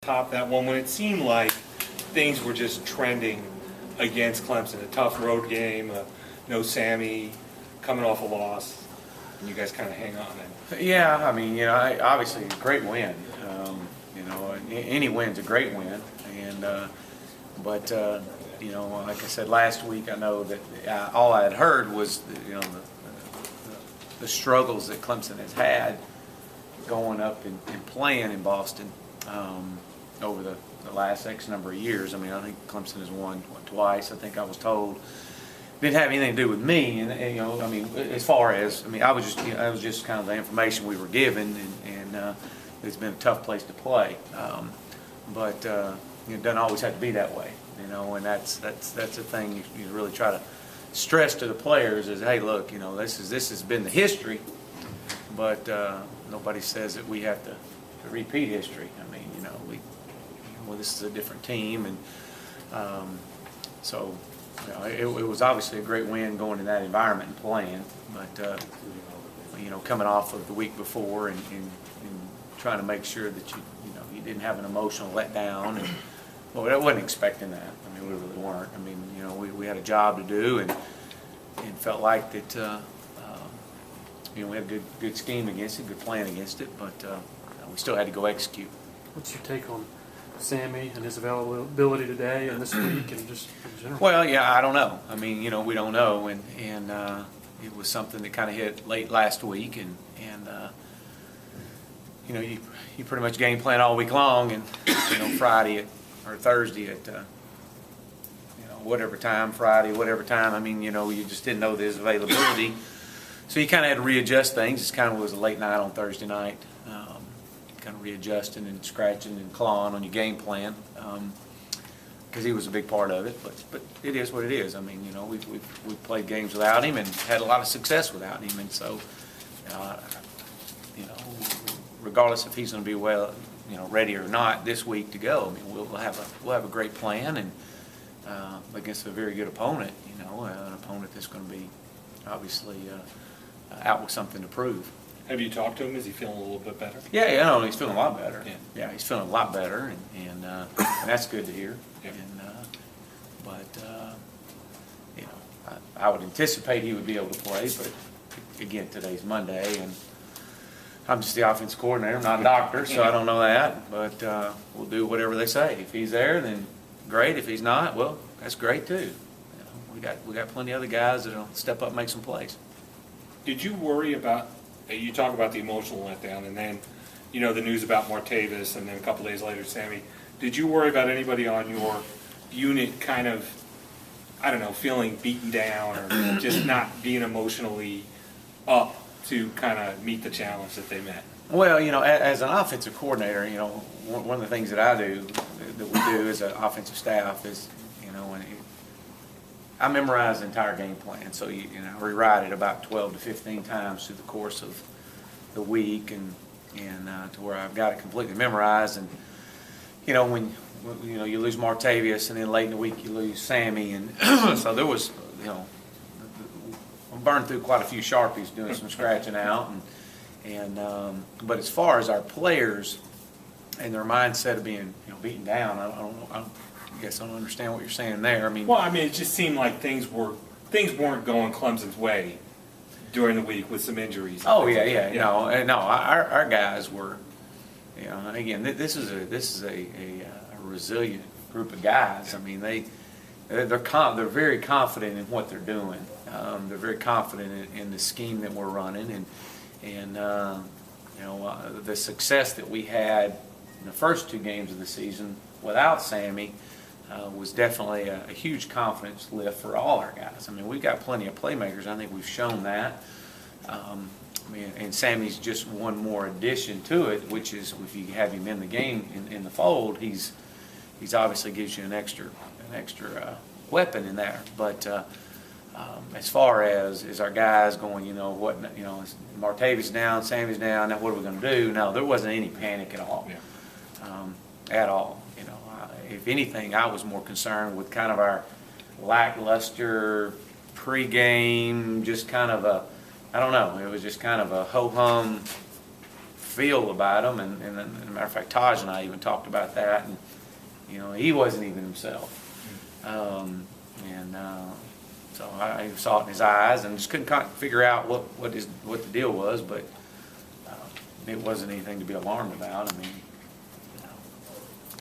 top that one when it seemed like things were just trending against Clemson. A tough road game, no Sammy, coming off a loss, and you guys kind of hang on. Yeah, I mean, obviously a great win. Any win's a great win, and but like I said last week, I know that all I had heard was the struggles that Clemson has had going up and playing in Boston over the last X number of years. I mean, I think Clemson has won twice. I think I was told. Didn't have anything to do with me, and as far as I was just kind of the information we were given, and it's been a tough place to play, but it doesn't always have to be that way, and that's the thing you really try to stress to the players is, hey, look, this has been the history, but nobody says that we have to repeat history. I mean, this is a different team, and so. It was obviously a great win going in that environment and playing, but coming off of the week before and trying to make sure that you didn't have an emotional letdown, and I wasn't expecting that. I mean, we really weren't. I mean, we had a job to do, and felt like that we had a good scheme against it, good plan against it, but we still had to go execute. What's your take on Sammy and his availability today and this week and just in general? Well, yeah, I don't know. I mean, we don't know, and it was something that kind of hit late last week, and you pretty much game plan all week long, and Friday or Thursday at whatever time, Friday, whatever time. I mean, you just didn't know his availability, so you kind of had to readjust things. It kind of was a late night on Thursday night. Kind of readjusting and scratching and clawing on your game plan, because he was a big part of it. But it is what it is. I mean, we've played games without him and had a lot of success without him, and so regardless if he's going to be ready or not this week to go, I mean, we'll have a great plan, and against a very good opponent, an opponent that's going to be obviously out with something to prove. Have you talked to him? Is he feeling a little bit better? Yeah, he's feeling a lot better. Yeah, he's feeling a lot better, and that's good to hear. Yeah. I would anticipate he would be able to play, but again, today's Monday, and I'm just the offensive coordinator. I'm not a doctor, so I don't know that. But we'll do whatever they say. If he's there, then great. If he's not, well, that's great too. We got plenty of other guys that'll step up and make some plays. Did you worry about? You talk about the emotional letdown, and then, the news about Martavis, and then a couple days later, Sammy. Did you worry about anybody on your unit kind of, feeling beaten down or just not being emotionally up to kind of meet the challenge that they met? Well, as an offensive coordinator, one of the things that I do, that we do as an offensive staff is, I memorize the entire game plan, so I rewrite it about 12 to 15 times through the course of the week, and to where I've got it completely memorized. And when you lose Martavius, and then late in the week you lose Sammy, and so there was I burned through quite a few Sharpies doing some scratching out, but as far as our players and their mindset of being beaten down, I guess I don't understand what you're saying there. It just seemed like things weren't going Clemson's way during the week with some injuries. Oh yeah. No, our guys were, again, this is a resilient group of guys. I mean, they're very confident in what they're doing. They're very confident in the scheme that we're running, and the success that we had in the first two games of the season without Sammy. Was definitely a huge confidence lift for all our guys. I mean, we've got plenty of playmakers. I think we've shown that. And Sammy's just one more addition to it, which is if you have him in the game in the fold, he's obviously gives you an extra weapon in there. But as far as our guys going, Martavis down, Sammy's down. Now what are we going to do? No, there wasn't any panic at all. At all. If anything, I was more concerned with kind of our lackluster pregame, just kind of it was just kind of a ho-hum feel about them, and as a matter of fact, Taj and I even talked about that, and, you know, he wasn't even himself. So I saw it in his eyes and just couldn't kind of figure out what the deal was, but it wasn't anything to be alarmed about. I mean,